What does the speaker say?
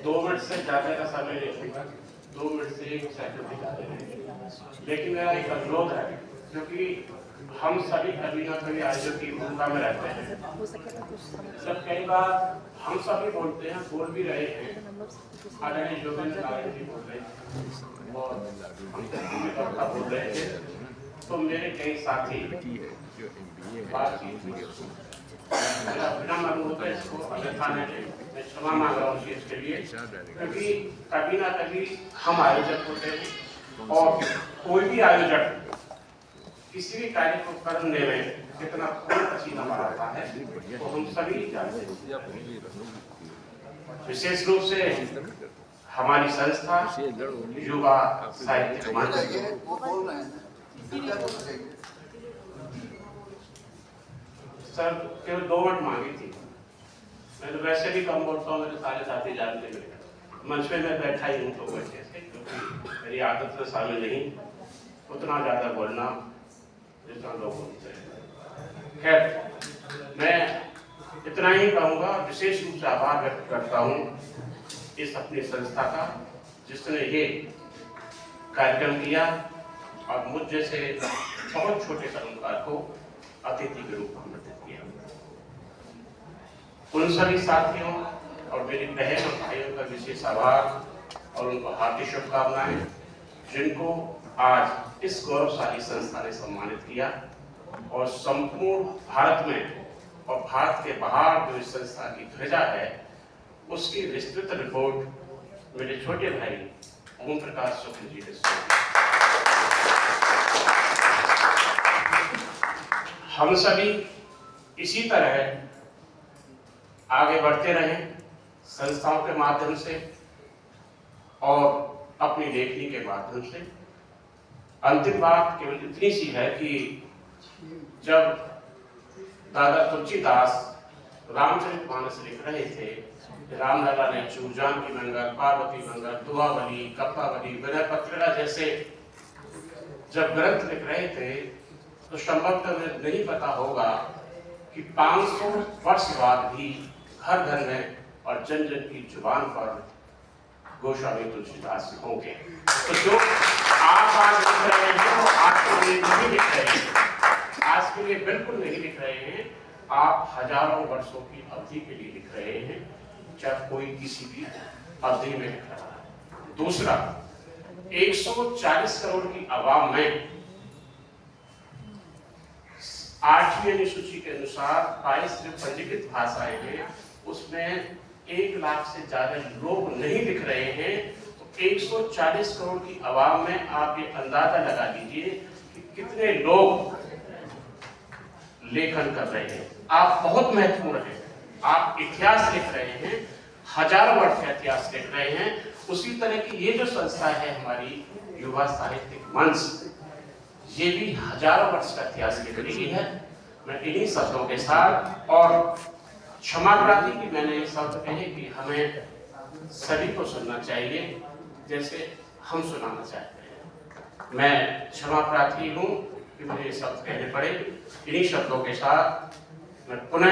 2 minute से ज्यादा का समय नहीं होगा, 2 मिनट से 1 सेकंड भी ज्यादा नहीं। लेकिन मेरा एक अनुरोध है, क्योंकि हम सभी कभी ना कभी आयोजक की भूमिका में रहते हैं। जब कई बार हम सभी बोलते हैं, बोल भी रहे हैं, आदरणीय जोगेंद्र नारायण जी बोल रहे हैं और हम सब बोल रहे थे, तो मेरे कई साथी बातचीत मेरा विनम्र अनुरोध है, इसको अन्यथा मैं क्षमा मांग रहा हूँ इसके लिए, क्योंकि कभी ना कभी हम आयोजक होते हैं और कोई भी आयोजक किसी भी कार्य को करने में कितना खून पसीना बहाता है तो हम सभी जानते हैं। विशेष रूप से हमारी संस्था युवा साहित्य मंच सर केवल 2 मिनट मांगी थी। मैं तो वैसे भी कम बोलता हूँ, मेरे सारे साथी जानते हैं। मंच पे मैं बैठा ही हूँ तो बैठे से, क्योंकि मेरी आदत में शामिल नहीं उतना ज्यादा बोलना जितना लोग बोलते हैं। खैर, मैं इतना ही कहूँगा, विशेष रूप से आभार व्यक्त करता हूँ इस अपनी संस्था का, जिसने ये कार्यक्रम किया और मुझ जैसे बहुत छोटे कलाकार को अतिथि के रूप में आमंत्रित किया। उन सभी साथियों और मेरी बहन और भाइयों का विशेष आभार और उनको हार्दिक शुभकामनाएं, जिनको आज इस गौरवशाली संस्था ने सम्मानित किया और संपूर्ण भारत में और भारत के बाहर जो इस संस्था की ध्वजा है उसकी विस्तृत रिपोर्ट मेरे छोटे भाई ओम प्रकाश शुक्ल जी ने सुनी। हम सभी इसी तरह आगे बढ़ते रहें संस्थाओं के माध्यम से और अपनी लेखनी के माध्यम से। अंतिम बात केवल इतनी सी है कि जब दादा तुलसीदास रामचरितमानस लिख रहे थे, रामलला ने जानकी मंगल, पार्वती मंगल, दुआवली, कप्पावली, विनय पत्रिका जैसे जब ग्रंथ लिख रहे थे तो संभवतः नहीं पता होगा कि 500 वर्ष बाद भी घर घर में और जन जन की जुबान पर गोस्वामी तुलसीदास होंगे। तो जो आप आज लिख रहे हैं वो आज के लिए नहीं लिख रहे हैं, आज के लिए बिल्कुल नहीं लिख रहे हैं, आप हजारों वर्षों की अवधि के लिए लिख रहे हैं, चाहे कोई किसी भी अवधि में लिख रहा है। दूसरा, 140 करोड़ की आवाम में 8वीं अनुसूची के अनुसार 22 जो पंजीकृत भाषाएं हैं उसमें 1 लाख से ज्यादा लोग नहीं लिख रहे हैं। तो 140 करोड़ की आवाम में आप ये अंदाजा लगा लीजिए कि कितने लोग लेखन कर रहे हैं। आप बहुत महत्वपूर्ण हैं, आप इतिहास लिख रहे हैं, हजारों वर्ष का इतिहास लिख रहे हैं। उसी तरह की ये जो संस्था है हमारी युवा साहित्यिक मंच, ये भी हजारों वर्ष का इतिहास लिख रही है। मैं इन्हीं शब्दों के साथ और क्षमा प्रार्थी की मैंने ये शब्द कहे कि हमें सभी को सुनना चाहिए जैसे हम सुनाना चाहते हैं। मैं क्षमा प्रार्थी हूँ कि मुझे ये शब्द कहने पड़े। इन्हीं शब्दों के साथ मैं पुनः